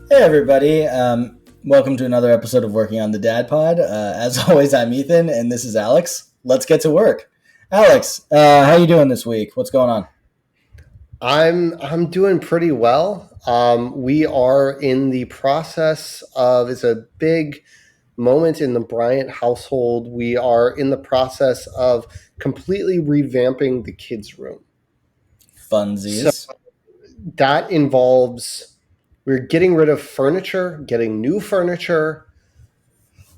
Hey everybody, welcome to another episode of Working on the Dad Pod. As always, I'm Ethan, and this is Alex. Let's get to work. Alex, how you doing this week? What's going on? I'm doing pretty well. We are in the process of it's a big moment in the Bryant household. We are in the process of completely revamping the kids' room. So Funsies. that involves we're getting rid of furniture, getting new furniture,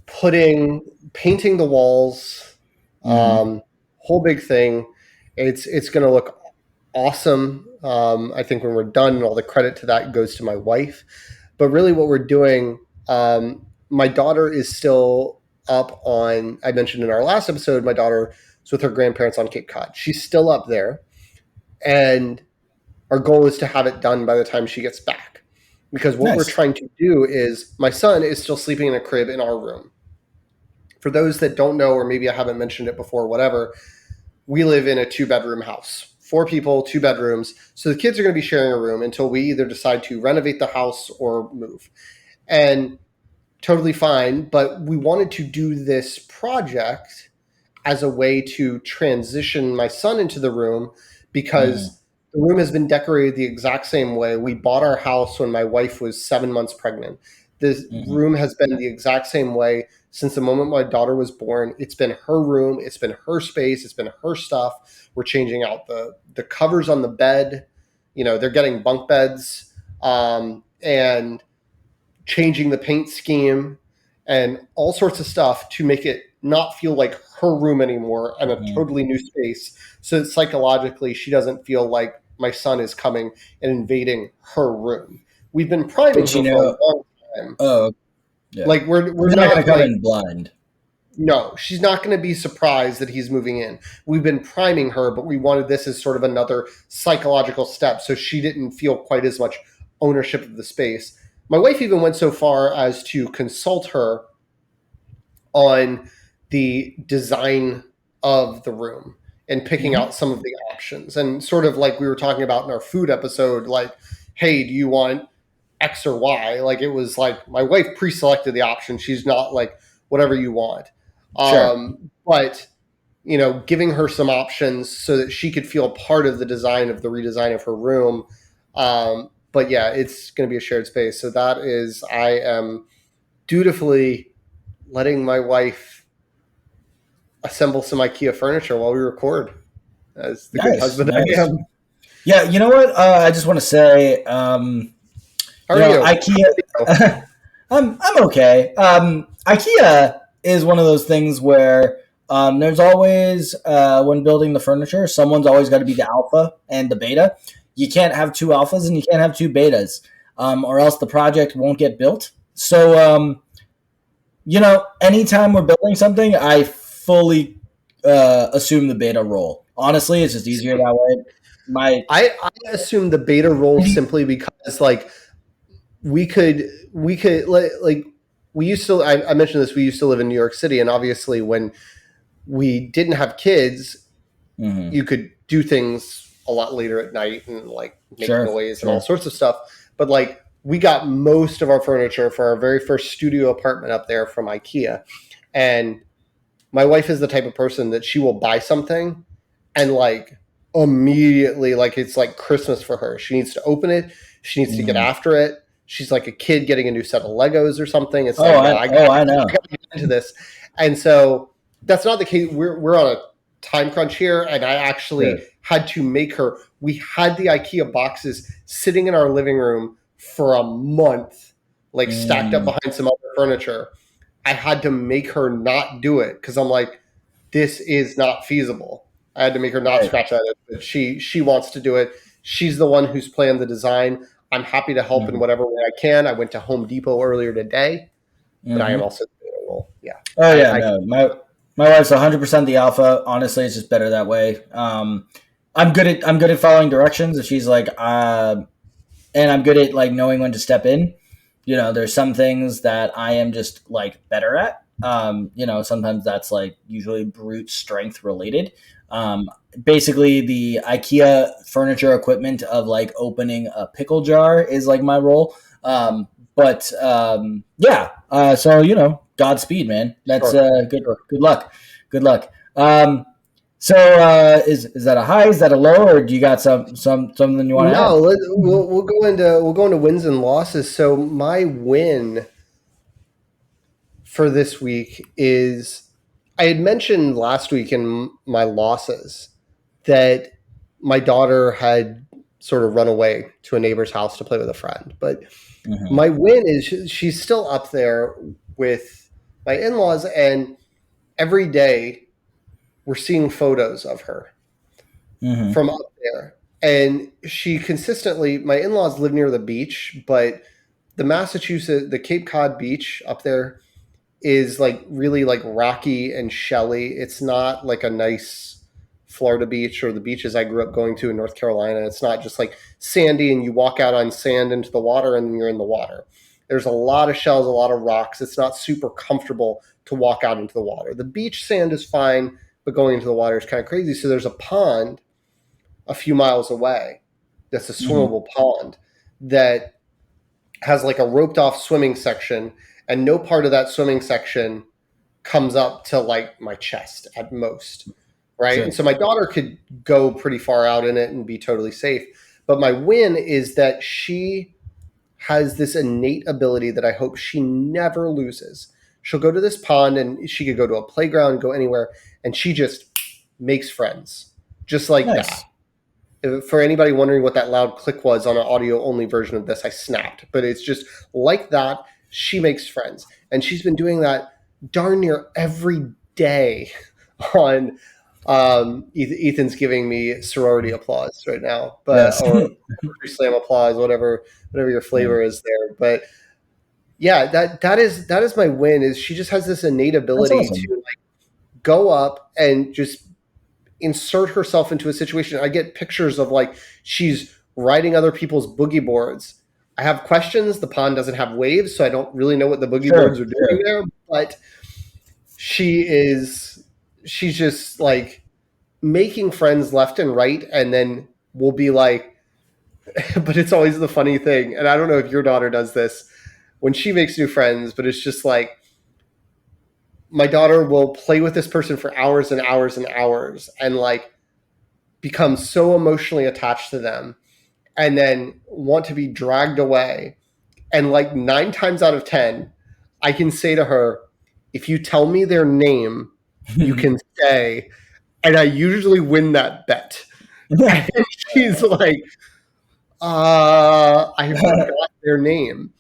putting painting the walls, Mm-hmm. whole big thing. It's going to look awesome. I think when we're done, and all the credit to that goes to my wife. But really, what we're doing, my daughter is still up on. I mentioned in our last episode, my daughter is with her grandparents on Cape Cod. She's still up there, and our goal is to have it done by the time she gets back. Because what we're Nice. trying to do is, my son is still sleeping in a crib in our room. For those that don't know, or maybe I haven't mentioned it before, whatever, we live in a 2-bedroom house, 4 people, 2 bedrooms. So the kids are going to be sharing a room until we either decide to renovate the house or move. And totally fine. But we wanted to do this project as a way to transition my son into the room Mm-hmm. because the room has been decorated the exact same way. We bought our house when my wife was 7 months pregnant. This Mm-hmm. room has been the exact same way since the moment my daughter was born. It's been her room, it's been her space, it's been her stuff. We're changing out the covers on the bed. They're getting bunk beds, and changing the paint scheme and all sorts of stuff to make it not feel like her room anymore and a Mm-hmm. totally new space. So that psychologically, she doesn't feel like my son is coming and invading her room. We've been priming But her for a long time. oh yeah, Like we're he's not gonna not come like in blind. no, she's not going to be surprised that he's moving in. We've been priming her, but we wanted this as sort of another psychological step so she didn't feel quite as much ownership of the space. My wife even went so far as to consult her on the design of the room and picking Mm-hmm. out some of the options. And sort of like we were talking about in our food episode, like, hey, do you want X or Y? Like it was like my wife pre-selected the option. She's not like whatever you want. Sure. But giving her some options so that she could feel part of the design of the redesign of her room. But yeah, it's going to be a shared space. So that is, I am dutifully letting my wife assemble some IKEA furniture while we record, as the good Nice. husband I Nice. am. Yeah. You know what? I just want to say, How are you? IKEA. I'm okay. IKEA is one of those things where there's always when building the furniture, someone's always got to be the alpha and the beta. You can't have two alphas and you can't have two betas, or else the project won't get built. So anytime we're building something, I fully assume the beta role. Honestly, it's just easier that way. My I assume the beta role simply because like we could like we used to I mentioned this, we used to live in New York City, and obviously when we didn't have kids Mhm. you could do things a lot later at night and like make Sure, noise and all sure. sorts of stuff. But like we got most of our furniture for our very first studio apartment up there from IKEA. And my wife is the type of person that she will buy something and like immediately, like it's like Christmas for her. She needs to open it, she needs to get Mhm. after it. She's like a kid getting a new set of Legos or something. It's Oh, like, no, I oh I know. gotta get into this. And so that's not the case. We're on a time crunch here, and I actually Sure. had to make her. We had the IKEA boxes sitting in our living room for a month, like stacked up Mm, behind some other furniture. I had to make her not do it because I'm like, this is not feasible. I had to make her not right. scratch at it, but she wants to do it. She's the one who's planned the design. I'm happy to help in Mhm. whatever way I can. I went to Home Depot earlier today, but I am Mhm. also well, yeah. Oh yeah, I no. My wife's 100% the alpha. Honestly, it's just better that way. I'm good at following directions. If she's like, and I'm good at like knowing when to step in. There's some things that I am just like better at. Sometimes that's like usually brute strength related. Um, Basically, the IKEA furniture equipment of like opening a pickle jar is like my role. But yeah, so Godspeed, man. That's Sure. good. Sure. Good luck. Good luck. So is that a high? Is that a low? Or do you got something you want to No, add? we'll go into wins and losses. So my win for this week is I had mentioned last week in my losses that my daughter had sort of run away to a neighbor's house to play with a friend. But Hmm. my win is she's still up there with my in-laws, and every day we're seeing photos of her Hmm. from up there. And she consistently, my in-laws live near the beach, but the Cape Cod beach up there is like really like rocky and shelly. It's not like a nice Florida beach or the beaches I grew up going to in North Carolina. It's not just like sandy and you walk out on sand into the water and you're in the water. There's a lot of shells, a lot of rocks. It's not super comfortable to walk out into the water. The beach sand is fine, but going into the water is kind of crazy. So there's a pond a few miles away that's a Hmm. swimmable pond that has like a roped off swimming section, and no part of that swimming section comes up to like my chest at most. Right. And Sure. so my daughter could go pretty far out in it and be totally safe. But my win is that she has this innate ability that I hope she never loses. She'll go to this pond and she could go to a playground, go anywhere, and she just makes friends just like that. Nice. For anybody wondering what that loud click was on an audio only version of this, I snapped. But it's just like that. She makes friends. And she's been doing that darn near every day on Ethan's giving me sorority applause right now, but Yes. or slam applause, whatever your Yeah. flavor is there. But yeah, that is my win. Is she just has this innate That's ability to awesome. like go up and just insert herself into a situation. I get pictures of like she's riding other people's boogie boards. I have questions. The pond doesn't have waves, so I don't really know what the boogie boards Sure. are doing Sure. there. But she is, she's just like making friends left and right, and then we'll be like, but it's always the funny thing. And I don't know if your daughter does this when she makes new friends, but it's just like my daughter will play with this person for hours and hours and hours and like become so emotionally attached to them and then want to be dragged away. And like 9 times out of 10, I can say to her, if you tell me their name, you can stay. And I usually win that bet. And she's like, I forgot their name.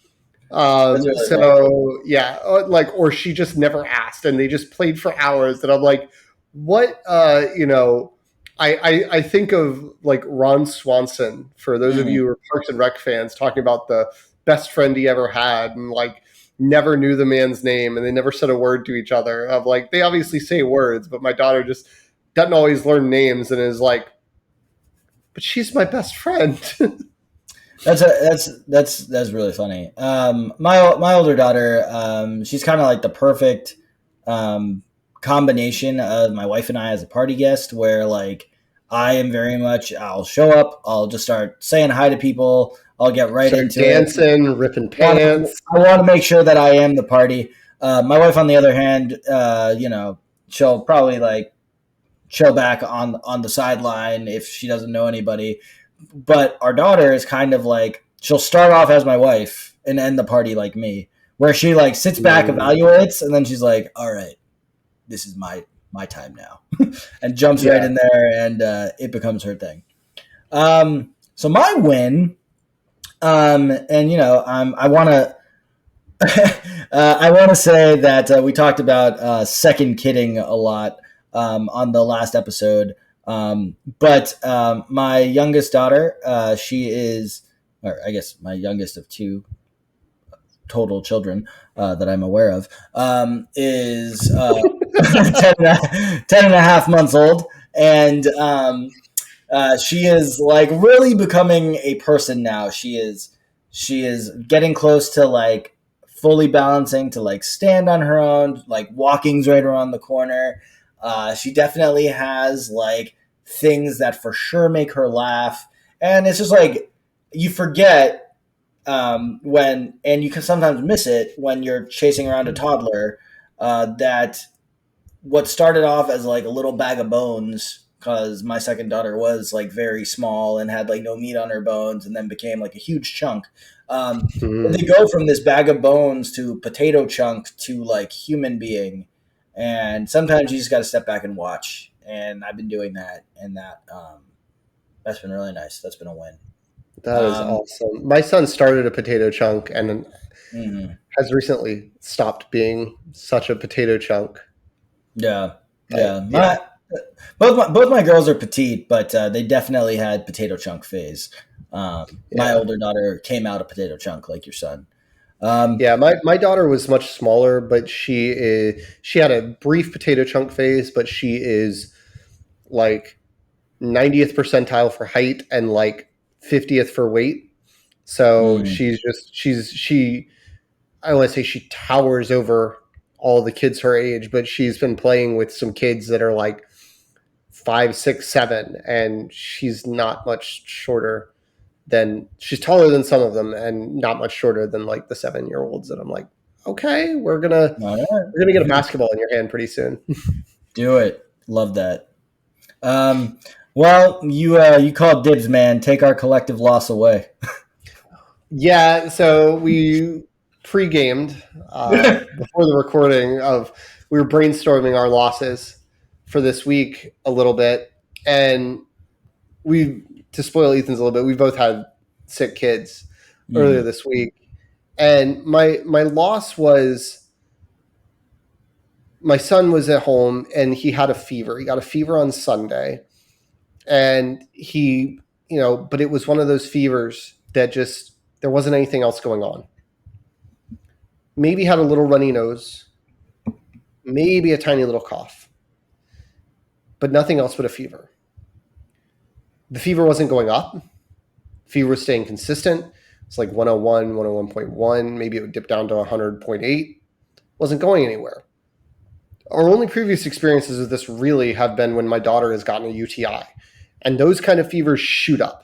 That's really funny. So yeah, like, or she just never asked and they just played for hours. And I'm like, what, I think of like Ron Swanson, for those of you Hmm. who are Parks and Rec fans, talking about the best friend he ever had and like never knew the man's name and they never said a word to each other. Of like, they obviously say words, but my daughter just doesn't always learn names and is like, but she's my best friend. That's really funny. My older daughter, she's kind of like the perfect um, combination of my wife and I as a party guest, where like I am very much, I'll show up, I'll just start saying hi to people, I'll get right Start into it. dancing, ripping I pants. want to make sure that I am the party. My wife, on the other hand, she'll probably like chill back on the sideline if she doesn't know anybody. But our daughter is kind of like, she'll start off as my wife and end the party like me, where she like sits back, evaluates, and then she's like, "All right, this is my time now," and jumps right Yeah. in there, and it becomes her thing. So my win, and I want to. I want to say that we talked about second kidding a lot on the last episode. But my youngest daughter, she is, or I guess my youngest of two total children that I'm aware of, is 10 and a half months old. And she is like really becoming a person now. She is getting close to like fully balancing to like stand on her own. Like walking's right around the corner. She definitely has like things that for sure make her laugh, and it's just like you forget. when and you can sometimes miss it when you're chasing around a toddler. That what started off as like a little bag of bones because my second daughter was like very small and had like no meat on her bones and then became like a huge chunk. They Mm. go from this bag of bones to potato chunk to like human being, and sometimes you just got to step back and watch, and I've been doing that, and that's been really nice. That's been a win. That is um, awesome. My son started a potato chunk and mhm. has recently stopped being such a potato chunk. Yeah, But yeah. yeah, Both my girls are petite, but they definitely had potato chunk phase. My yeah, older daughter came out a potato chunk like your son. Um, yeah. My daughter was much smaller, but she had a brief potato chunk phase, but she is like 90th percentile for height and like 50th for weight. So mm, she I want to say she towers over all the kids her age, but she's been playing with some kids that are like 5, 6, 7, and she's not much shorter than she's taller than some of them, and not much shorter than like the 7 year olds. And I'm like, okay, all we're gonna get a right. basketball in your hand pretty soon. Do it. Love that. Um, well, you called dibs, man. Take our collective loss away. Yeah, so we pre-gamed before the recording of we were brainstorming our losses for this week a little bit, and we to spoil Ethan's a little bit. We both had sick kids earlier Mm, this week, and my loss was my son was at home and he had a fever. He got a fever on Sunday, and but it was one of those fevers that just there wasn't anything else going on. Maybe had a little runny nose, maybe a tiny little cough, but nothing else but a fever. The fever wasn't going up. Fever was staying consistent. It's like 101, 101.1. Maybe it would dip down to 100.8. Wasn't going anywhere. Our only previous experiences with this really have been when my daughter has gotten a UTI. And those kind of fevers shoot up.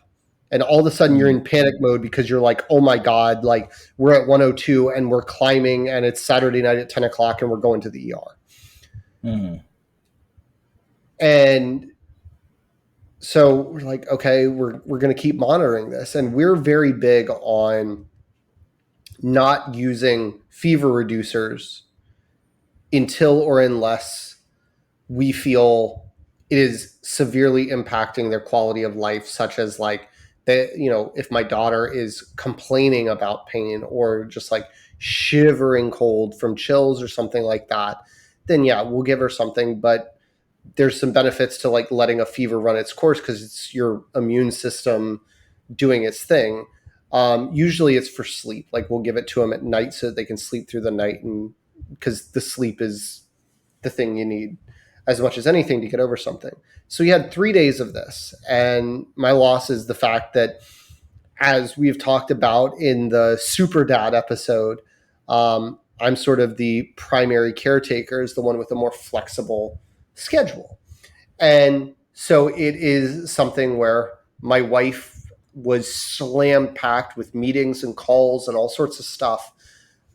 And all of a sudden you're mm, in panic mode because you're like, oh my God, like we're at 102 and we're climbing and it's Saturday night at 10 o'clock and we're going to the ER. mm, And so we're like, okay, we're going to keep monitoring this. And we're very big on not using fever reducers until or unless we feel it is severely impacting their quality of life, such as like if my daughter is complaining about pain or just like shivering cold from chills or something like that, then yeah, we'll give her something. But there's some benefits to like letting a fever run its course because it's your immune system doing its thing. Usually it's for sleep. Like we'll give it to them at night so that they can sleep through the night, and because the sleep is the thing you need as much as anything to get over something. So we had 3 days of this, and my loss is the fact that, as we've talked about in the Super Dad episode, I'm sort of the primary caretaker, is the one with a more flexible schedule. And so it is something where my wife was slam packed with meetings and calls and all sorts of stuff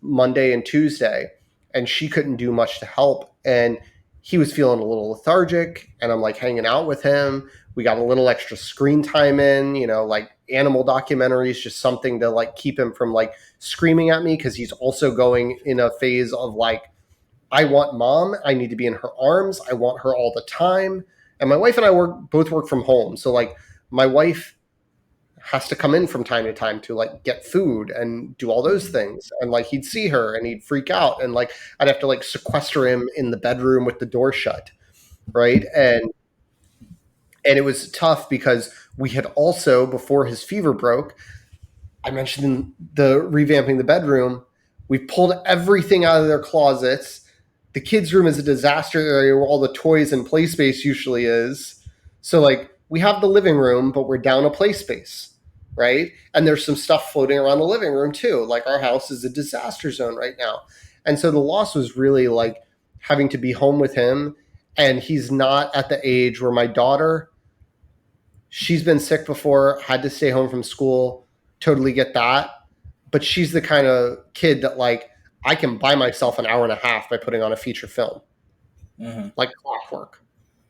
Monday and Tuesday, and she couldn't do much to help. And he was feeling a little lethargic, and I'm like hanging out with him. We got a little extra screen time in, like animal documentaries, just something to like keep him from like screaming at me because he's also going in a phase of like, I want mom. I need to be in her arms. I want her all the time. And my wife and I both work from home. So like my wife has to come in from time to time to like get food and do all those things. And like he'd see her and he'd freak out. And like I'd have to like sequester him in the bedroom with the door shut. Right. And it was tough because we had also, before his fever broke, I mentioned the revamping the bedroom. We pulled everything out of their closets. The kids' room is a disaster area where all the toys and play space usually is. So like we have the living room, but we're down a play space, right? And there's some stuff floating around the living room too. Like our house is a disaster zone right now. And so the loss was really like having to be home with him. And he's not at the age where my daughter, she's been sick before, had to stay home from school. Totally get that. but she's the kind of kid that like I can buy myself an hour and a half by putting on a feature film, like clockwork.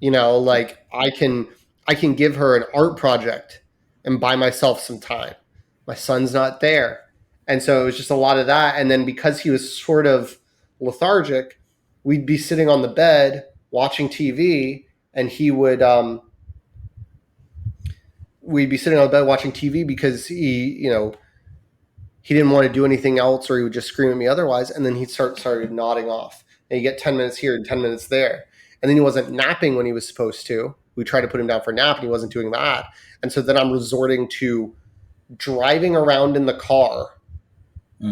Like I can give her an art project and buy myself some time. My son's not there. And so it was just a lot of that. And then because he was sort of lethargic, we'd be sitting on the bed watching TV, and we'd be sitting on the bed watching TV because he didn't want to do anything else, or he would just scream at me otherwise. And then he'd started nodding off, and you get 10 minutes here and 10 minutes there. And then he wasn't napping when he was supposed to. We tried to put him down for a nap, and he wasn't doing that. And so then I'm resorting to driving around in the car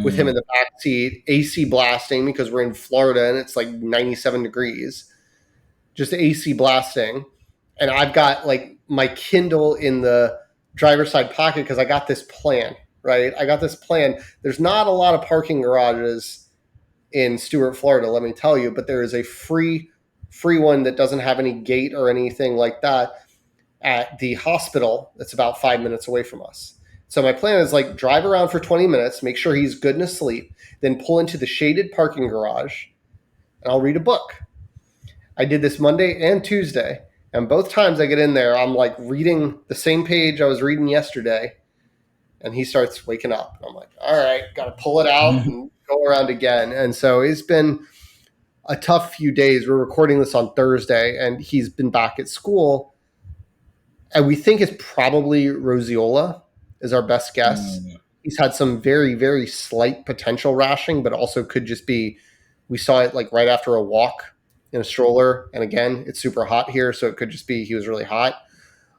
with him in the back seat, AC blasting because we're in Florida and it's like 97 degrees, just AC blasting. And I've got like my Kindle in the driver's side pocket because I got this plan, right? I got this plan. There's not a lot of parking garages in Stuart, Florida, let me tell you, but there is a free one that doesn't have any gate or anything like that at the hospital that's about 5 minutes away from us. So my plan is like drive around for 20 minutes, make sure he's good and asleep, then pull into the shaded parking garage, and I'll read a book. I did this Monday and Tuesday, and both times I get in there, I'm like reading the same page I was reading yesterday, and he starts waking up. I'm like, all right, got to pull it out and go around again. And so it's been a tough few days. We're recording this on Thursday, and he's been back at school, and we think it's probably roseola is our best guess. He's had some very, very slight potential rashing, but also could just be, we saw it like right after a walk in a stroller. And again, it's super hot here. So it could just be, he was really hot.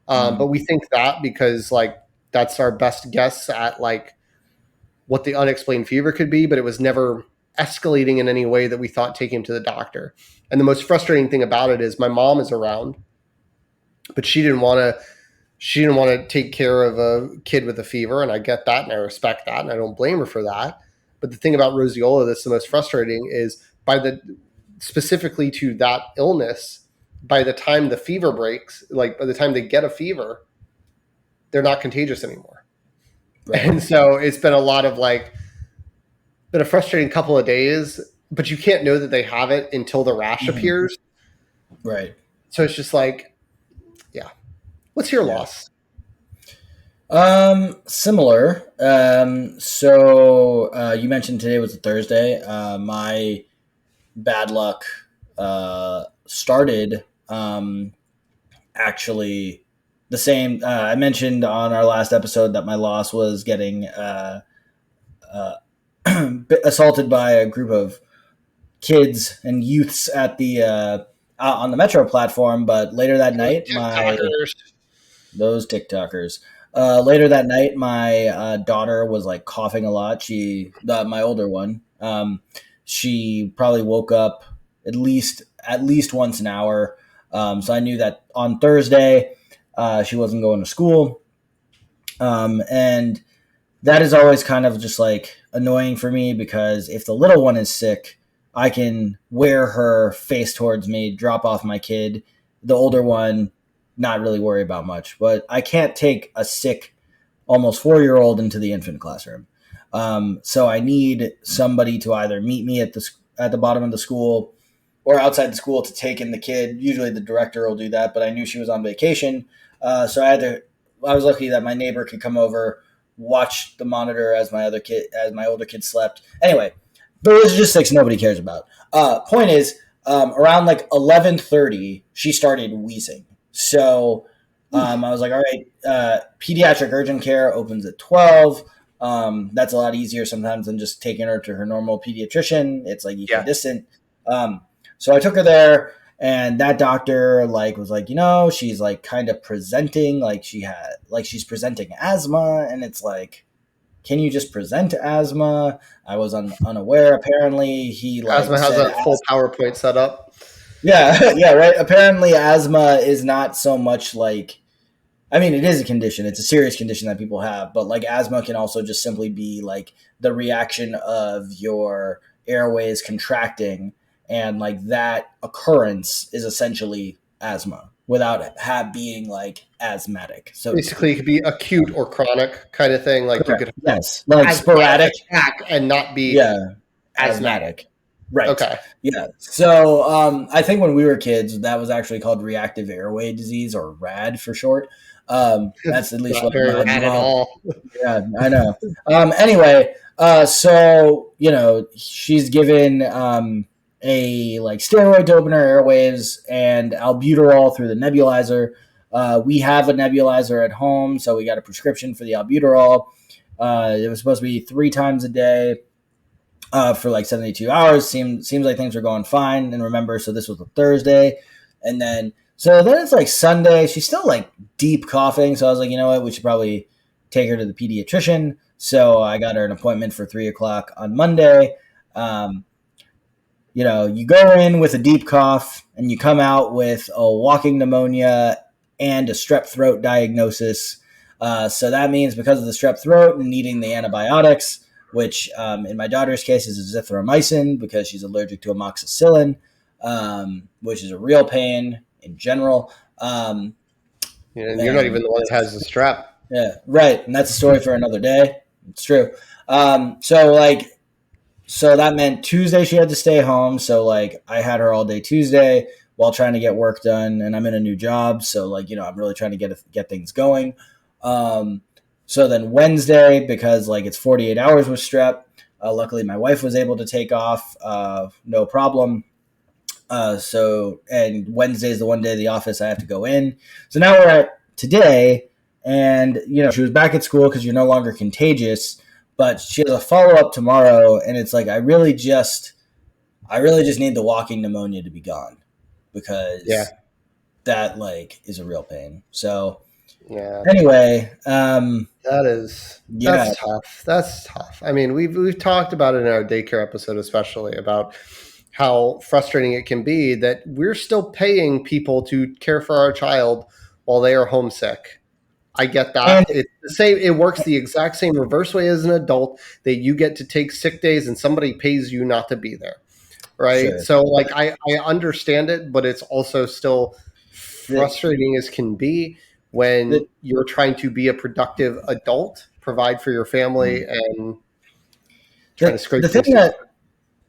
But we think that because like, that's our best guess at like what the unexplained fever could be, but it was never escalating in any way that we thought taking him to the doctor. And the most frustrating thing about it is my mom is around, but she didn't want to take care of a kid with a fever, and I get that, and I respect that, and I don't blame her for that. But the thing about roseola that's the most frustrating is specifically to that illness, by the time the fever breaks, like by the time they get a fever, they're not contagious anymore. Right. And so it's been been a frustrating couple of days, but you can't know that they have it until the rash appears. Right. So it's just like, yeah. What's your loss? Similar. So you mentioned today was a Thursday. My bad luck started actually the same. I mentioned on our last episode that my loss was getting assaulted by a group of kids and youths at the on the Metro platform. But later that night, those TikTokers. Later that night, my daughter was like coughing a lot. My older one, she probably woke up at least once an hour. So I knew that on Thursday, she wasn't going to school. And that is always kind of just like annoying for me because if the little one is sick, I can wear her face towards me, drop off my kid. The older one, not really worry about much, but I can't take a sick, almost 4-year-old into the infant classroom. So I need somebody to either meet me at the bottom of the school or outside the school to take in the kid. Usually the director will do that, but I knew she was on vacation. So I was lucky that my neighbor could come over, watch the monitor as my older kid slept. Anyway, those logistics nobody cares about. Point is, around like 11:30, she started wheezing. So I was like, all right, pediatric urgent care opens at 12. That's a lot easier sometimes than just taking her to her normal pediatrician. It's like equidistant. So I took her there, and that doctor was like, she's like kind of presenting she's presenting asthma, and it's like, can you just present asthma? I was unaware. Apparently, asthma has a full PowerPoint setup. Yeah, yeah, right. Apparently, asthma is not so much it is a condition. It's a serious condition that people have, but like asthma can also just simply be like the reaction of your airways contracting, and like that occurrence is essentially asthma. without being like asthmatic. So Basically, it could be acute or chronic kind of thing. Like you correct. could have Yes, like asthmatic sporadic. attack and not be Yeah, asthmatic. asthmatic. Right. Okay. Yeah. So I think when we were kids, that was actually called reactive airway disease, or RAD for short. That's at least Not what very my rad at mom. all. Yeah, I know. Anyway, so she's given a like steroid to open her airwaves and albuterol through the nebulizer. We have a nebulizer at home, so we got a prescription for the albuterol. It was supposed to be 3 times a day for like 72 hours. Seems like things are going fine. And remember, so this was a Thursday, and then it's like Sunday. She's still like deep coughing. So I was like, you know what, we should probably take her to the pediatrician. So I got her an appointment for 3 o'clock on Monday. You go in with a deep cough and you come out with a walking pneumonia and a strep throat diagnosis. So that means because of the strep throat and needing the antibiotics, which in my daughter's case is azithromycin because she's allergic to amoxicillin, which is a real pain in general. And you're not even the one that has the strep. Yeah, right. And that's a story for another day. It's true. So that meant Tuesday she had to stay home. So like I had her all day Tuesday while trying to get work done, and I'm in a new job. So like, I'm really trying to get things going. So then Wednesday, because like it's 48 hours with strep, luckily my wife was able to take off, no problem. And Wednesday is the one day of the office I have to go in. So now we're at today, and she was back at school because you're no longer contagious, but she has a follow up tomorrow, and it's like I really just need the walking pneumonia to be gone because that like is a real pain. So anyway, that's tough. That's tough. I mean, we've talked about it in our daycare episode, especially about how frustrating it can be that we're still paying people to care for our child while they are homesick. I get that. It's the same. It works the exact same reverse way as an adult, that you get to take sick days and somebody pays you not to be there. Right. Sure. So like, I understand it, but it's also still frustrating as can be when you're trying to be a productive adult, provide for your family, and trying to scrape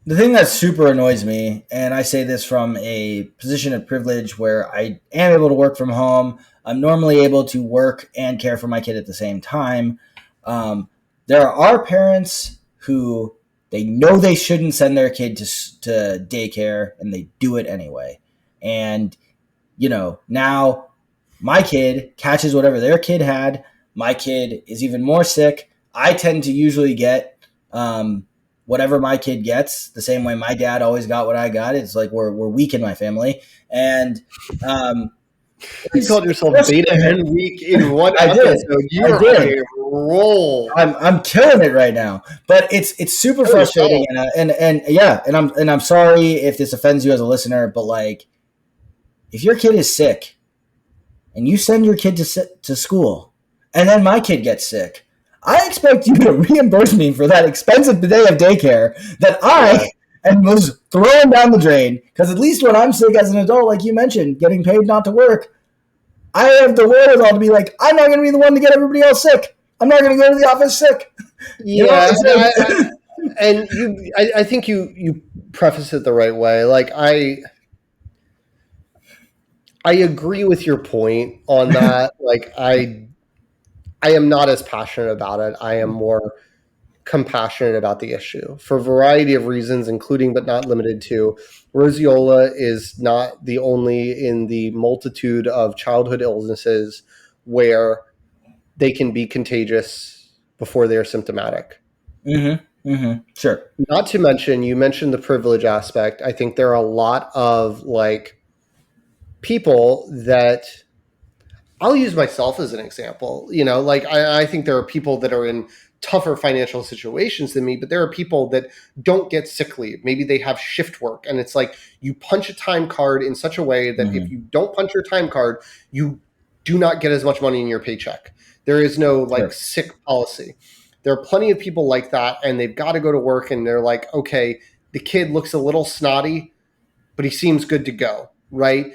the thing that super annoys me, and I say this from a position of privilege where I am able to work from home, I'm normally able to work and care for my kid at the same time. There are parents who they know they shouldn't send their kid to daycare, and they do it anyway. And, now my kid catches whatever their kid had. My kid is even more sick. I tend to usually get whatever my kid gets, the same way my dad always got what I got. It's like we're weak in my family. And you called yourself beta and weak in one episode. You are on a roll. I'm killing it right now. But it's super frustrating, and I'm sorry if this offends you as a listener, but like if your kid is sick and you send your kid to school and then my kid gets sick, I expect you to reimburse me for that expensive day of daycare that I was throwing down the drain. Because at least when I'm sick as an adult, like you mentioned, getting paid not to work, I have the wherewithal to be like, I'm not going to be the one to get everybody else sick. I'm not going to go to the office sick. Yeah, I think you preface it the right way. Like I agree with your point on that. Like I am not as passionate about it. I am more compassionate about the issue for a variety of reasons, including but not limited to roseola is not the only in the multitude of childhood illnesses where they can be contagious before they are symptomatic. Sure. Not to mention, you mentioned the privilege aspect. I think there are a lot of like people that I'll use myself as an example. Like I think there are people that are in tougher financial situations than me, but there are people that don't get sick leave. Maybe they have shift work, and it's like you punch a time card in such a way that if you don't punch your time card, you do not get as much money in your paycheck. There is no sick policy. There are plenty of people like that, and they've got to go to work, and they're like, okay, the kid looks a little snotty, but he seems good to go, right?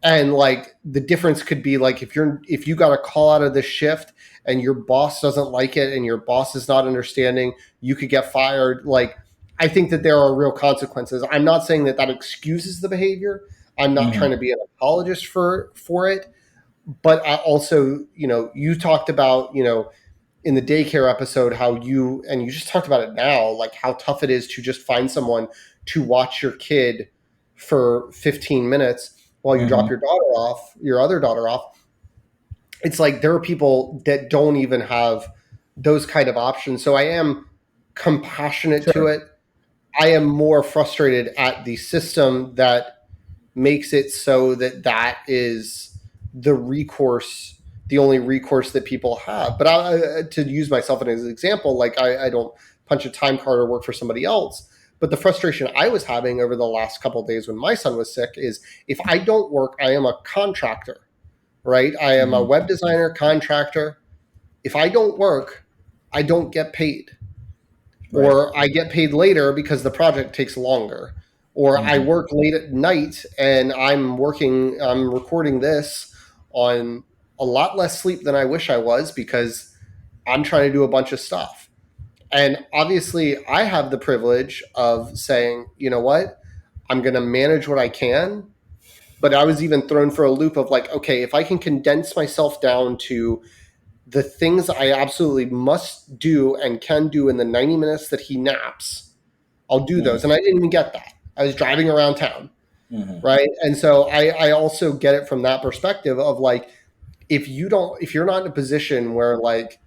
And like the difference could be like if you got a call out of this shift and your boss doesn't like it and your boss is not understanding, you could get fired. Like I think that there are real consequences. I'm not saying that that excuses the behavior. I'm not trying to be an apologist for it, but I also, you talked about, in the daycare episode how you just talked about it now, like how tough it is to just find someone to watch your kid for 15 minutes while you drop your other daughter off. It's like there are people that don't even have those kind of options. So I am compassionate to it. I am more frustrated at the system that makes it so that that is the recourse, the only recourse that people have. But to use myself as an example, like I don't punch a time card or work for somebody else. But the frustration I was having over the last couple of days when my son was sick is if I don't work, I am a contractor, right? I am a web designer contractor. If I don't work, I don't get paid. Right. Or I get paid later because the project takes longer. Or I work late at night and I'm recording this on a lot less sleep than I wish I was because I'm trying to do a bunch of stuff. And obviously I have the privilege of saying, you know what, I'm going to manage what I can. But I was even thrown for a loop of like, okay, if I can condense myself down to the things I absolutely must do and can do in the 90 minutes that he naps, I'll do those. And I didn't even get that. I was driving around town, right? And so I also get it from that perspective of like, if you're not in a position where like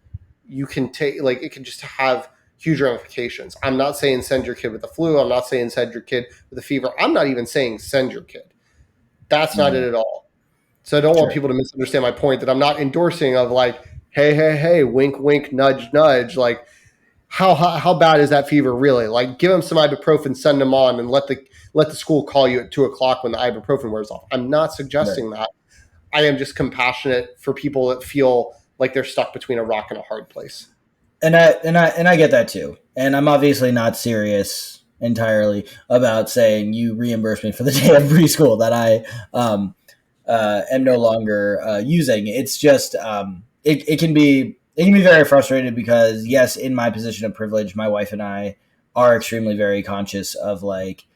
you can take, like it can just have huge ramifications. I'm not saying send your kid with the flu. I'm not saying send your kid with a fever. I'm not even saying send your kid. That's not it at all. So I don't want people to misunderstand my point that I'm not endorsing of like, hey, wink, wink, nudge, nudge. Like, how bad is that fever really? Like, give them some ibuprofen, send them on, and let the school call you at 2:00 when the ibuprofen wears off. I'm not suggesting that. I am just compassionate for people that feel like they're stuck between a rock and a hard place. And I get that too. And I'm obviously not serious entirely about saying you reimburse me for the day of preschool that I am no longer using. It's just it can be very frustrating because yes, in my position of privilege, my wife and I are extremely very conscious of like,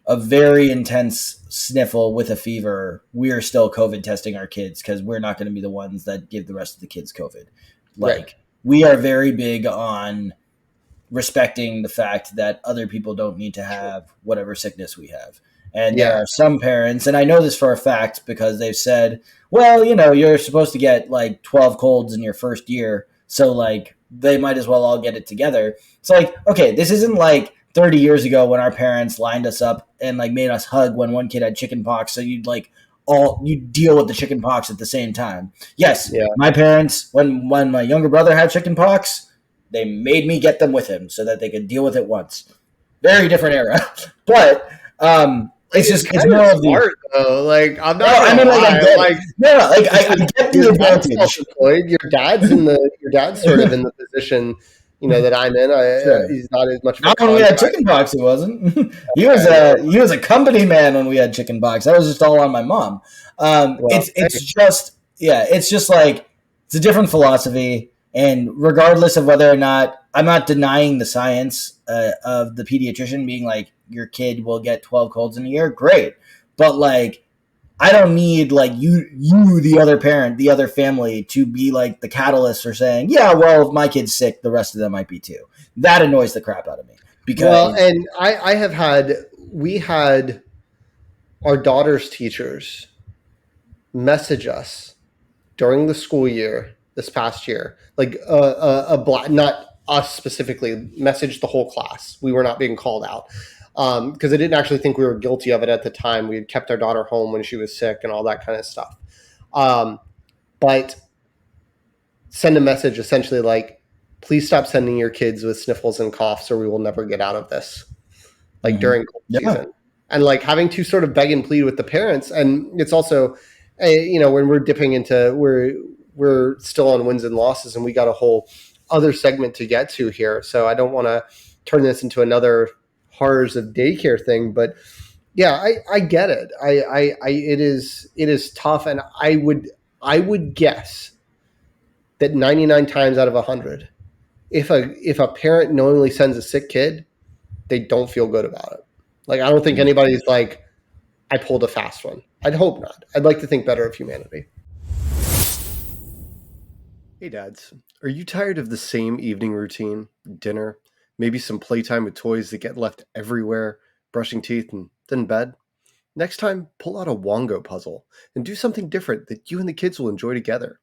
a very intense sniffle with a fever. We are still COVID testing our kids because we're not going to be the ones that give the rest of the kids COVID. Like we are very big on respecting the fact that other people don't need to have whatever sickness we have. And there are some parents, and I know this for a fact because they've said, well, you're supposed to get like 12 colds in your first year. So like they might as well all get it together. It's like, okay, this isn't like 30 years ago when our parents lined us up and like made us hug when one kid had chicken pox. So you'd deal with the chicken pox at the same time. Yes. My parents, when my younger brother had chicken pox, they made me get them with him so that they could deal with it once. Very different era. But, it's more of the though. Like I'm not. I get the advantage. Your dad's sort of in the position, that I'm in. He's not as much. Not when we had chicken pox, he wasn't. He was a company man when we had chicken pox. That was just all on my mom. It's just like it's a different philosophy, and regardless of whether or not I'm not denying the science of the pediatrician being like, your kid will get 12 colds in a year. Great. But like, I don't need like you, the other parent, the other family to be like the catalyst for saying, yeah, well, if my kid's sick, the rest of them might be too. That annoys the crap out of me because. Well, and we had our daughter's teachers message us during the school year, this past year, like not us specifically, messaged the whole class. We were not being called out. Because I didn't actually think we were guilty of it at the time. We had kept our daughter home when she was sick and all that kind of stuff. But send a message essentially like, please stop sending your kids with sniffles and coughs or we will never get out of this. Like during cold season. And like having to sort of beg and plead with the parents. And it's also, when we're dipping into, we're still on wins and losses and we got a whole other segment to get to here. So I don't want to turn this into another horrors of daycare thing, but Yeah, I get it. It is tough, and I would guess that 99 times out of 100, if a parent knowingly sends a sick kid, they don't feel good about it. Like I don't think anybody's like, I pulled a fast one. I'd hope not. I'd like to think better of humanity. Hey dads, are you tired of the same evening routine? Dinner, maybe some playtime with toys that get left everywhere, brushing teeth, and then bed? Next time, pull out a Wongo puzzle and do something different that you and the kids will enjoy together.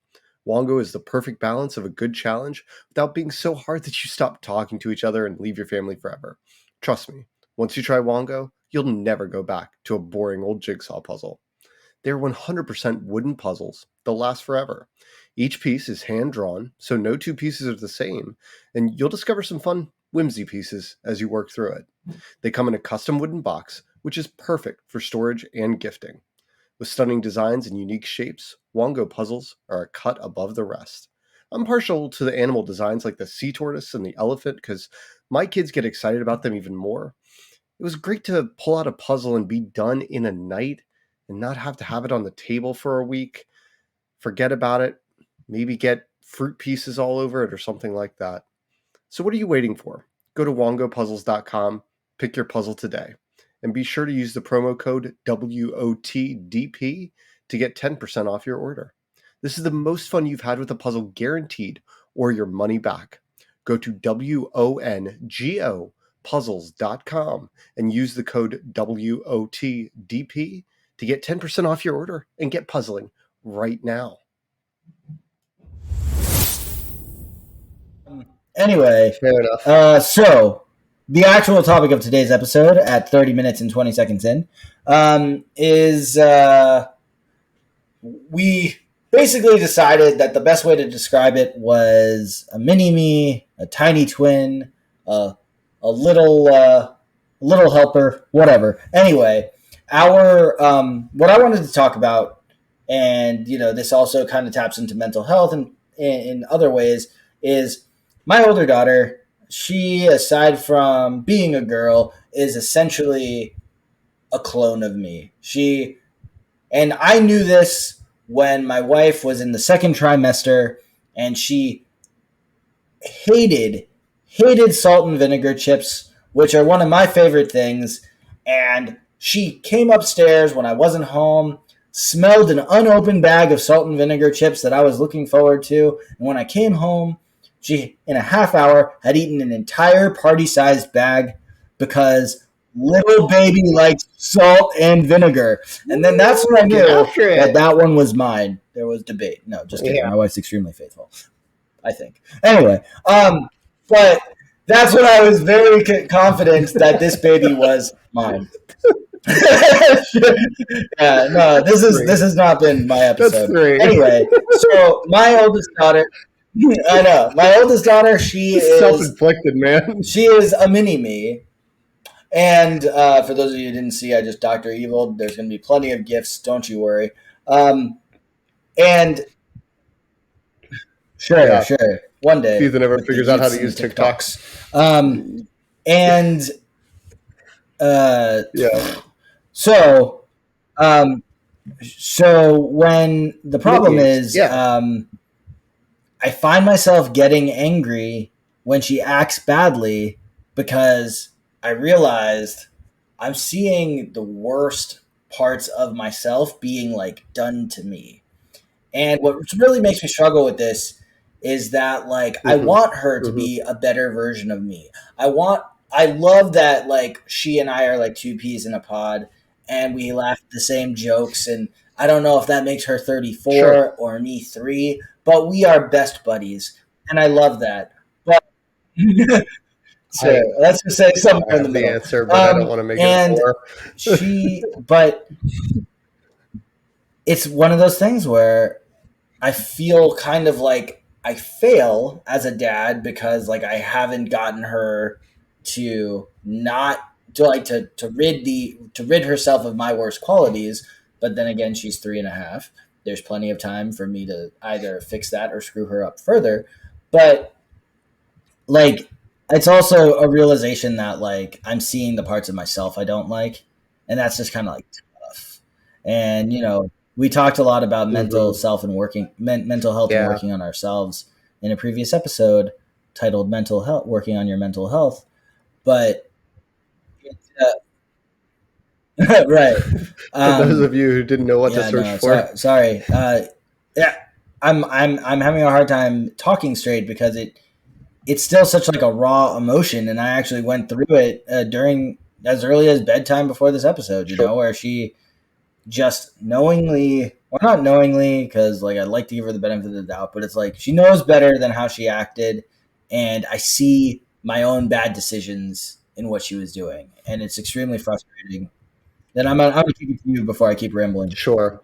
Wongo is the perfect balance of a good challenge without being so hard that you stop talking to each other and leave your family forever. Trust me, once you try Wongo, you'll never go back to a boring old jigsaw puzzle. They're 100% wooden puzzles. They'll last forever. Each piece is hand drawn, so no two pieces are the same, and you'll discover some fun whimsy pieces as you work through it. They come in a custom wooden box, which is perfect for storage and gifting. With stunning designs and unique shapes, Wongo puzzles are a cut above the rest. I'm partial to the animal designs like the sea tortoise and the elephant because my kids get excited about them even more. It was great to pull out a puzzle and be done in a night and not have it on the table for a week. Forget about it. Maybe get fruit pieces all over it or something like that. So, what are you waiting for? Go to wongopuzzles.com, pick your puzzle today, and be sure to use the promo code WOTDP to get 10% off your order. This is the most fun you've had with a puzzle guaranteed, or your money back. Go to WONGO puzzles.com and use the code WOTDP to get 10% off your order and get puzzling right now. Anyway, Fair enough. so the actual topic of today's episode at 30 minutes and 20 seconds in is we basically decided that the best way to describe it was a mini me, a tiny twin, a little helper, whatever. Anyway, our what I wanted to talk about, and this also kind of taps into mental health and in other ways, is my older daughter. She, aside from being a girl, is essentially a clone of me. And I knew this when my wife was in the second trimester, and she hated salt and vinegar chips, which are one of my favorite things. And she came upstairs when I wasn't home, smelled an unopened bag of salt and vinegar chips that I was looking forward to. And when I came home, she, in a half hour, had eaten an entire party-sized bag because little baby likes salt and vinegar. And then that's when I knew that one was mine. There was debate. No, just kidding. Yeah. My wife's extremely faithful, I think. Anyway, but that's when I was very confident that this baby was mine. Yeah, no, this has not been my episode. Anyway, so my oldest daughter, I know, my oldest daughter, she is self-inflicted, man. She is a mini me. And for those of you who didn't see, I just Dr. Evil. There's going to be plenty of gifts. Don't you worry. And sure. One day. Ethan never figures out how to use TikToks. Yeah. So when the problem is, I find myself getting angry when she acts badly because I realized I'm seeing the worst parts of myself being like done to me. And what really makes me struggle with this is that I want her to be a better version of me. I love that she and I are like two peas in a pod and we laugh at the same jokes, and I don't know if that makes her 34 or me 3, but we are best buddies and I love that. But so let's just say somewhere in the middle. Answer, but I don't want to make it more. But it's one of those things where I feel kind of like I fail as a dad because I haven't gotten her to rid herself of my worst qualities. But then again, she's 3.5. There's plenty of time for me to either fix that or screw her up further. But it's also a realization that I'm seeing the parts of myself I don't like, and that's just kind of like tough. And we talked a lot about mental self and mental health and working on ourselves in a previous episode titled "Mental Health: Working on Your Mental Health," but right. For those of you who didn't know what to search for, sorry. Yeah, I'm having a hard time talking straight because it's still such like a raw emotion, and I actually went through it during as early as bedtime before this episode. Where she just knowingly, well, not knowingly, because like I'd like to give her the benefit of the doubt, but it's like she knows better than how she acted, and I see my own bad decisions in what she was doing, and it's extremely frustrating. Then I'm gonna keep it to you before I keep rambling. Sure.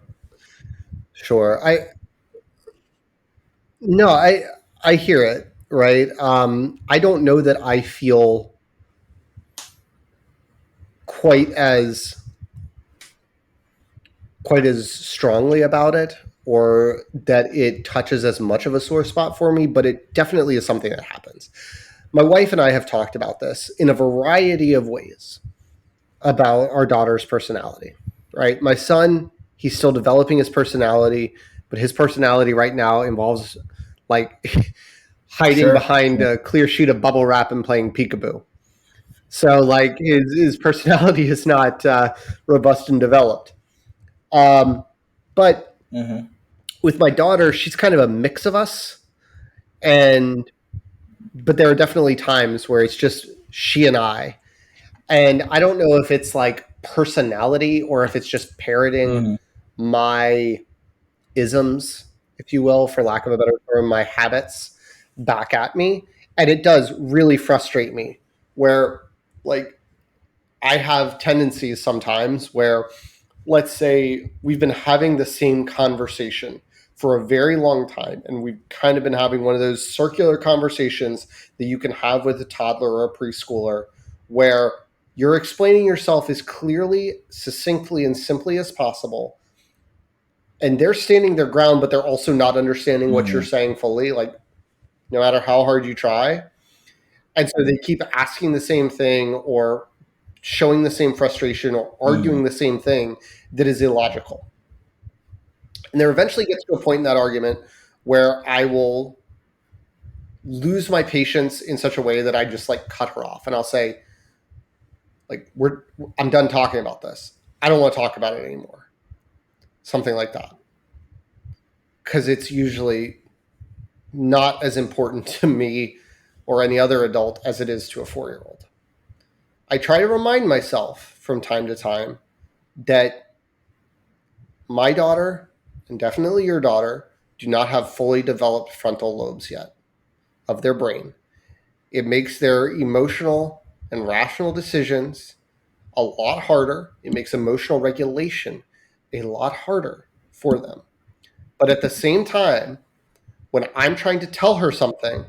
I hear it, right? I don't know that I feel quite as strongly about it, or that it touches as much of a sore spot for me, but it definitely is something that happens. My wife and I have talked about this in a variety of ways about our daughter's personality, right? My son, he's still developing his personality, but his personality right now involves like hiding behind a clear sheet of bubble wrap and playing peekaboo. So like his personality is not robust and developed. But with my daughter, she's kind of a mix of us. But there are definitely times where it's just she and I. And I don't know if it's like personality or if it's just parroting my isms, if you will, for lack of a better term, my habits back at me. And it does really frustrate me where like I have tendencies sometimes where, let's say we've been having the same conversation for a very long time, and we've kind of been having one of those circular conversations that you can have with a toddler or a preschooler where you're explaining yourself as clearly, succinctly, and simply as possible. And they're standing their ground, but they're also not understanding what you're saying fully, like no matter how hard you try. And so they keep asking the same thing or showing the same frustration or arguing the same thing that is illogical. And there eventually gets to a point in that argument where I will lose my patience in such a way that I just like cut her off and I'll say, like, I'm done talking about this. I don't want to talk about it anymore. Something like that. Because it's usually not as important to me or any other adult as it is to a 4-year-old. I try to remind myself from time to time that my daughter, and definitely your daughter, do not have fully developed frontal lobes yet of their brain. It makes their emotional and rational decisions a lot harder. It makes emotional regulation a lot harder for them. But at the same time, when I'm trying to tell her something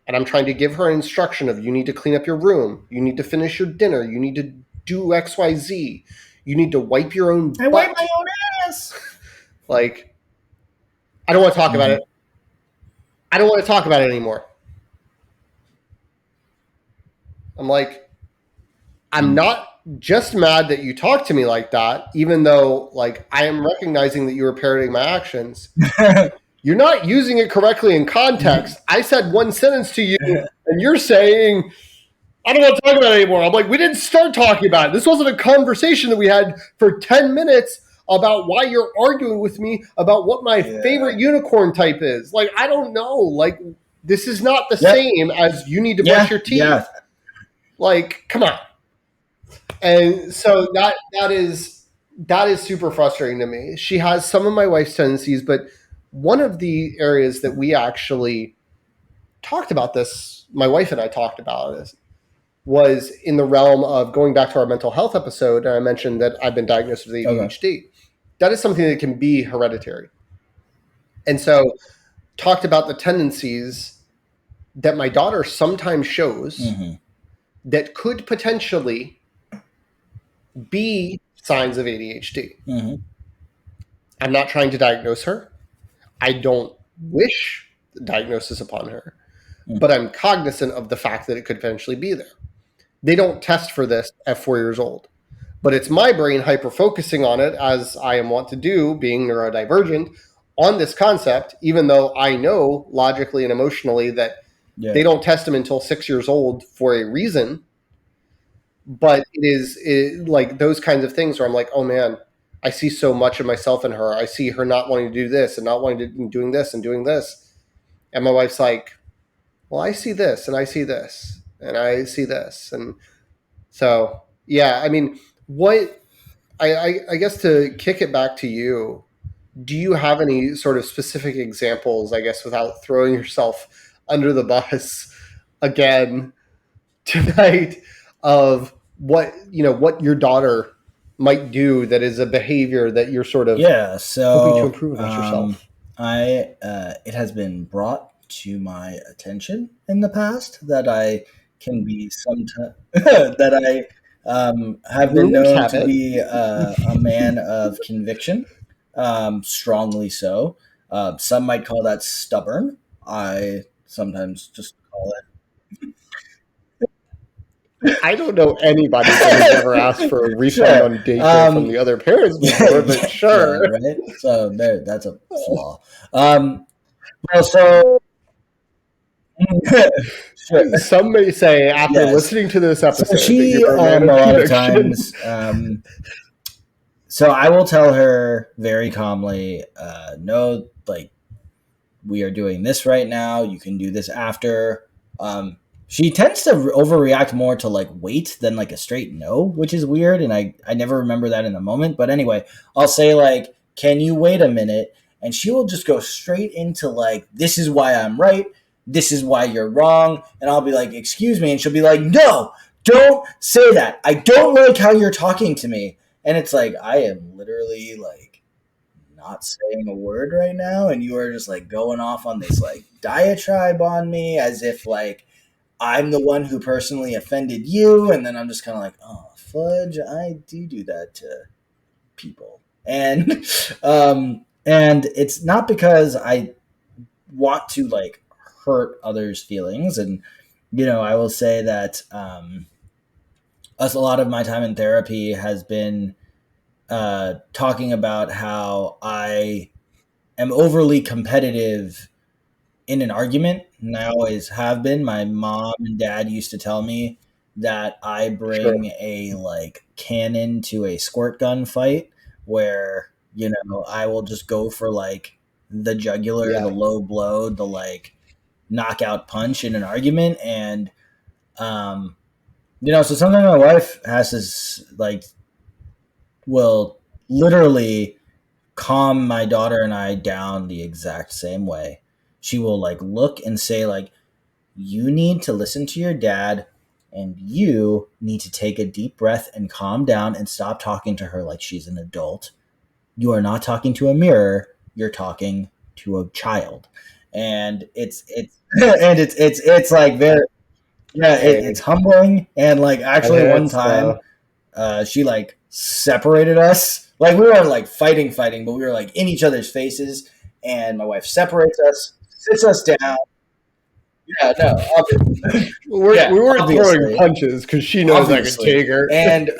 and I'm trying to give her an instruction of you need to clean up your room, you need to finish your dinner, you need to do XYZ, you need to wipe your own butt. I wipe my own ass. Like, I don't want to talk about it. I don't want to talk about it anymore. I'm like, I'm not just mad that you talk to me like that, even though like I am recognizing that you are parroting my actions. You're not using it correctly in context. I said one sentence to you and you're saying, I don't want to talk about it anymore. I'm like, we didn't start talking about it. This wasn't a conversation that we had for 10 minutes about why you're arguing with me about what my favorite unicorn type is. Like, I don't know. Like, this is not the same as you need to brush your teeth. Yeah. Like, come on. And so that is super frustrating to me. She has some of my wife's tendencies, but one of the areas that we actually talked about this, my wife and I talked about this, was in the realm of going back to our mental health episode. And I mentioned that I've been diagnosed with ADHD. Okay. That is something that can be hereditary. And so talked about the tendencies that my daughter sometimes shows that could potentially be signs of ADHD. I'm not trying to diagnose her. I don't wish the diagnosis upon her, but I'm cognizant of the fact that it could potentially be there. They don't test for this at 4 years old. But it's my brain hyper focusing on it, as I am wont to do, being neurodivergent, on this concept, even though I know logically and emotionally that they don't test them until 6 years old for a reason. But like those kinds of things where I'm like, oh man, I see so much of myself in her. I see her not wanting to do this and not wanting to doing this and doing this. And my wife's like, well, I see this and I see this and I see this. And so, yeah, I mean, what I guess to kick it back to you, do you have any sort of specific examples, I guess, without throwing yourself under the bus again tonight, of what your daughter might do that is a behavior that you're sort of hoping to improve about yourself? It has been brought to my attention in the past that I can be sometimes that I have been known to be a man of conviction, strongly so. Some might call that stubborn. I sometimes just call it. I don't know anybody that has ever asked for a refund on daycare from the other parents before, but sure. Yeah, right? So that's a flaw. Well, so sure. Some may say after listening to this episode, so she a lot of times. So I will tell her very calmly, no, like, we are doing this right now. You can do this after. She tends to overreact more to like wait than like a straight no, which is weird. And I never remember that in the moment. But anyway, I'll say like, can you wait a minute? And she will just go straight into like, this is why I'm right. This is why you're wrong. And I'll be like, excuse me. And she'll be like, no, don't say that. I don't like how you're talking to me. And it's like, I am literally like not saying a word right now. And you are just like going off on this like diatribe on me as if like I'm the one who personally offended you. And then I'm just kind of like, oh, fudge, I do that to people. And and it's not because I want to like hurt others' feelings. And, you know, I will say that a lot of my time in therapy has been talking about how I am overly competitive in an argument, and I always have been. My mom and dad used to tell me that I bring a like cannon to a squirt gun fight where, you know, I will just go for like the jugular, the low blow, the like knockout punch in an argument. And you know, so sometimes my wife has this like will literally calm my daughter and I down the exact same way. She will like look and say like, you need to listen to your dad and you need to take a deep breath and calm down and stop talking to her like she's an adult. You are not talking to a mirror. You're talking to a child. And it's like very, it's humbling. And like actually one time she like separated us. Like we weren't like fighting, but we were like in each other's faces. And my wife separates us, sits us down. Yeah, no, obviously. We weren't throwing punches because she knows I could take her. And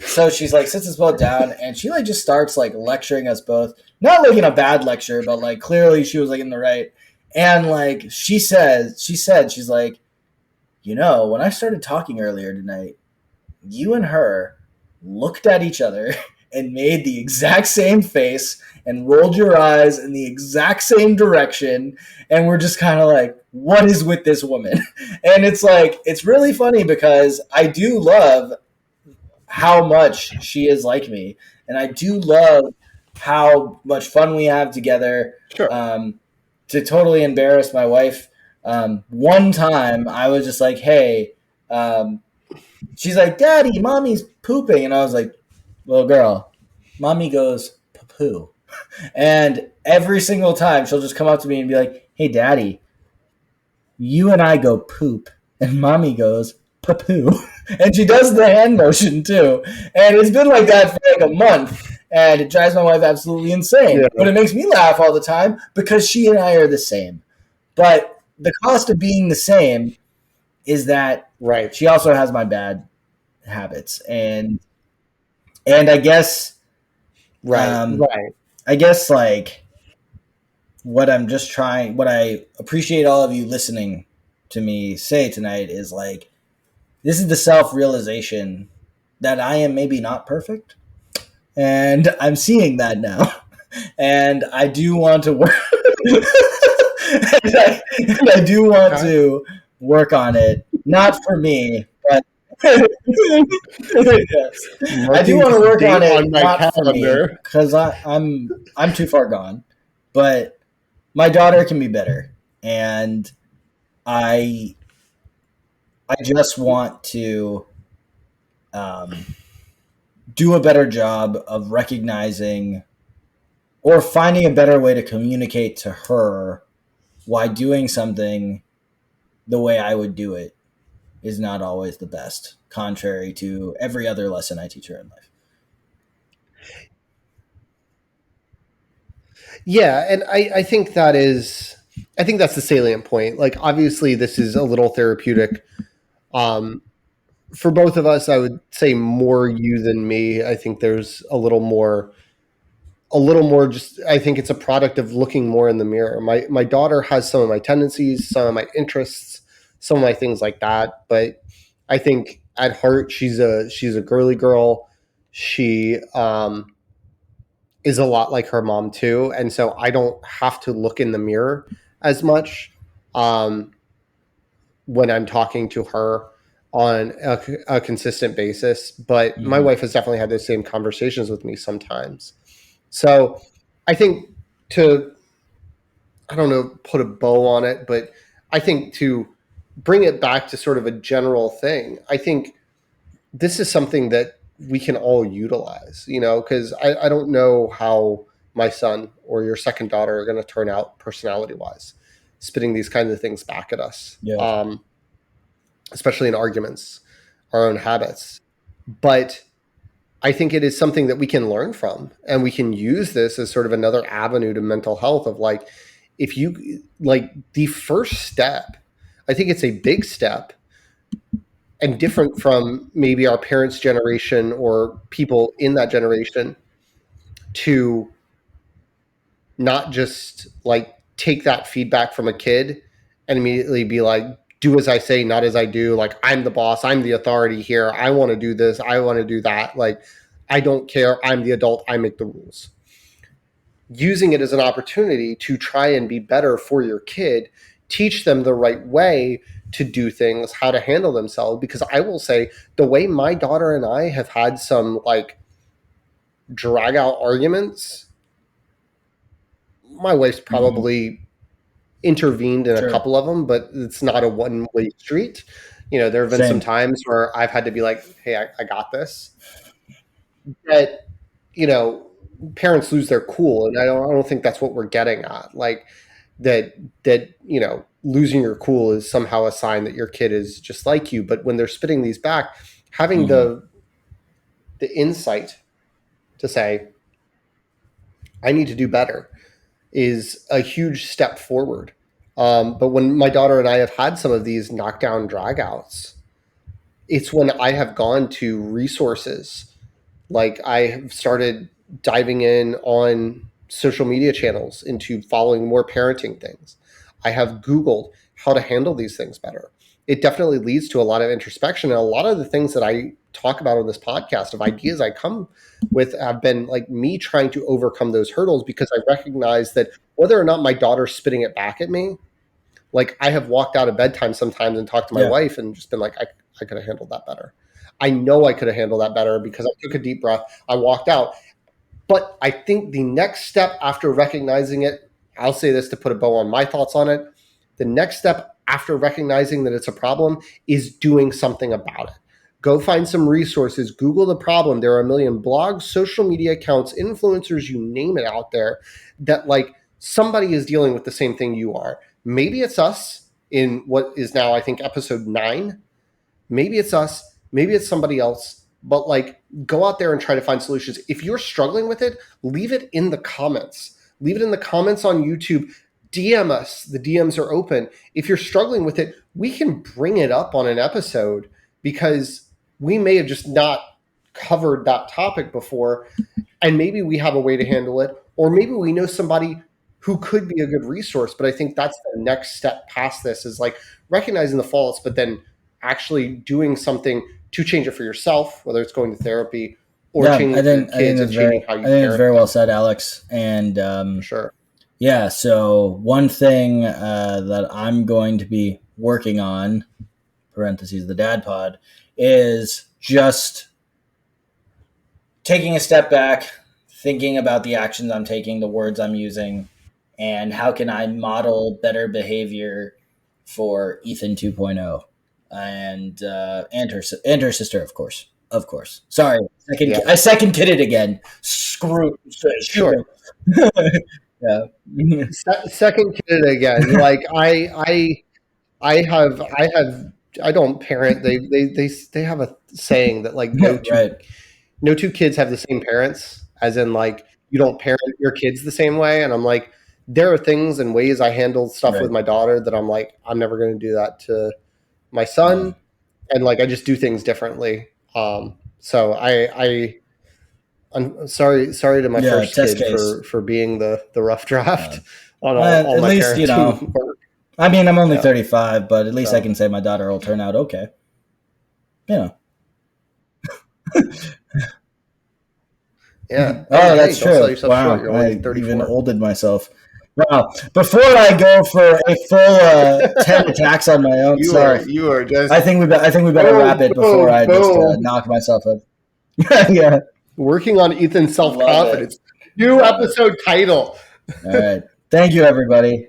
so she's like sits us both down, and she like just starts like lecturing us both. Not like in a bad lecture, but like clearly she was like in the right. And like she said, she's like, you know, when I started talking earlier tonight, you and her looked at each other and made the exact same face and rolled your eyes in the exact same direction. And we're just kind of like, what is with this woman? And it's like, it's really funny because I do love how much she is like me. And I do love how much fun we have together. Sure. To totally embarrass my wife. One time I was just like, hey, she's like, Daddy, mommy's pooping. And I was like, little girl, mommy goes poo. And every single time she'll just come up to me and be like, hey, Daddy, you and I go poop. And mommy goes poo. And she does the hand motion too. And it's been like that for like a month. And it drives my wife absolutely insane. Yeah. But it makes me laugh all the time because she and I are the same. But the cost of being the same is that right. She also has my bad habits. And And I guess, Right. I guess like what I appreciate all of you listening to me say tonight is like, this is the self realization that I am maybe not perfect. And I'm seeing that now. And I do want to work. And I do want to work on it. Not for me, but yes. I do want to work on it, not for me, because I'm too far gone. But my daughter can be better, and I just want to do a better job of recognizing or finding a better way to communicate to her why doing something the way I would do it is not always the best, contrary to every other lesson I teach her in life. Yeah, and I think that's the salient point. Like, obviously, this is a little therapeutic. For both of us, I would say more you than me. I think there's a little more. Just, I think it's a product of looking more in the mirror. My daughter has some of my tendencies, some of my interests, some of my things like that. But I think at heart, she's a girly girl. She is a lot like her mom too, and so I don't have to look in the mirror as much when I'm talking to her on a consistent basis. But my wife has definitely had those same conversations with me sometimes. So I think I don't know, put a bow on it, but I think to bring it back to sort of a general thing, I think this is something that we can all utilize, because I don't know how my son or your second daughter are going to turn out personality wise, spitting these kinds of things back at us, especially in arguments, our own habits. But I think it is something that we can learn from, and we can use this as sort of another avenue to mental health of like, if you like the first step, I think it's a big step and different from maybe our parents' generation or people in that generation, to not just like take that feedback from a kid and immediately be like, do as I say, not as I do. Like, I'm the boss, I'm the authority here. I want to do this, I want to do that. Like, I don't care. I'm the adult. I make the rules. Using it as an opportunity to try and be better for your kid, teach them the right way to do things, how to handle themselves. Because I will say, the way my daughter and I have had some like drag out arguments, my wife's probably intervened in a couple of them, but it's not a one-way street. There have been some times where I've had to be like, hey, I got this. But, parents lose their cool, and I don't think that's what we're getting at. Like that, losing your cool is somehow a sign that your kid is just like you. But when they're spitting these back, having the insight to say, I need to do better, is a huge step forward. But when my daughter and I have had some of these knockdown dragouts, it's when I have gone to resources. Like, I have started diving in on social media channels into following more parenting things. I have Googled how to handle these things better. It definitely leads to a lot of introspection. And a lot of the things that I talk about on this podcast of ideas I come with have been like me trying to overcome those hurdles, because I recognize that whether or not my daughter's spitting it back at me, like, I have walked out of bedtime sometimes and talked to my wife and just been like, I could have handled that better. I know I could have handled that better because I took a deep breath. I walked out. But I think the next step after recognizing it, I'll say this to put a bow on my thoughts on it. The next step after recognizing that it's a problem is doing something about it. Go find some resources, Google the problem. There are a million blogs, social media accounts, influencers, you name it out there, that like somebody is dealing with the same thing you are. Maybe it's us in what is now, I think, episode 9. Maybe it's us. Maybe it's somebody else, but like, go out there and try to find solutions. If you're struggling with it, leave it in the comments. Leave it in the comments on YouTube. DM us. The DMs are open. If you're struggling with it, we can bring it up on an episode, because we may have just not covered that topic before, and maybe we have a way to handle it, or maybe we know somebody who could be a good resource. But I think that's the next step past this, is like recognizing the faults, but then actually doing something to change it for yourself, whether it's going to therapy or changing for your kids and changing how you parent. I think it's very well said, Alex. And sure. Yeah, so one thing that I'm going to be working on, parentheses, the dad pod, is just taking a step back, thinking about the actions I'm taking, the words I'm using, and how can I model better behavior for Ethan 2.0 and her sister, of course. Sorry, I second kidded again. Screw. Sure. Yeah. Second kid again. Like I don't parent. They have a saying that like no two kids have the same parents, as in like you don't parent your kids the same way. And I'm like, there are things and ways I handle stuff with my daughter that I'm like, I'm never going to do that to my son. And like, I just do things differently. So I'm sorry to my first kid for being the rough draft on all at my least, parents. I mean, I'm only 35, but at least I can say my daughter will turn out okay. Yeah. Oh, that's true. Wow, I even olded myself. Wow. Before I go for a full 10 attacks on my own self, you are just. I think we better wrap it before I just knock myself up. Yeah. Working on Ethan's self-confidence. New episode title. All right. Thank you, everybody.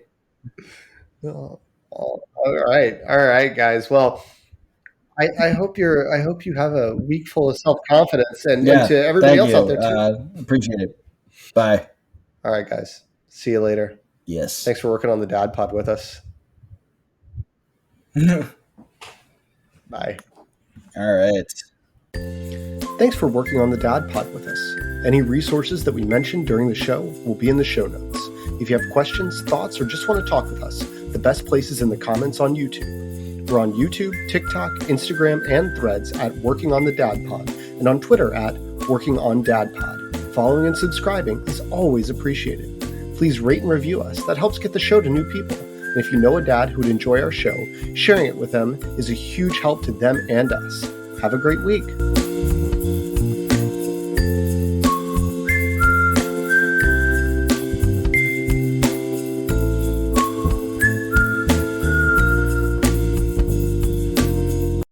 All right, guys. Well, I hope you have a week full of self-confidence, and to everybody else out there too. Appreciate it. Bye. All right, guys. See you later. Yes. Thanks for working on the Dad Pod with us. Bye. All right. Thanks for working on the Dad Pod with us. Any resources that we mentioned during the show will be in the show notes. If you have questions, thoughts, or just want to talk with us, the best place is in the comments on YouTube. We're on YouTube, TikTok, Instagram, and Threads at Working on the Dad Pod, and on Twitter at Working on Dad Pod. Following and subscribing is always appreciated. Please rate and review us. That helps get the show to new people. And if you know a dad who would enjoy our show, sharing it with them is a huge help to them and us. Have a great week.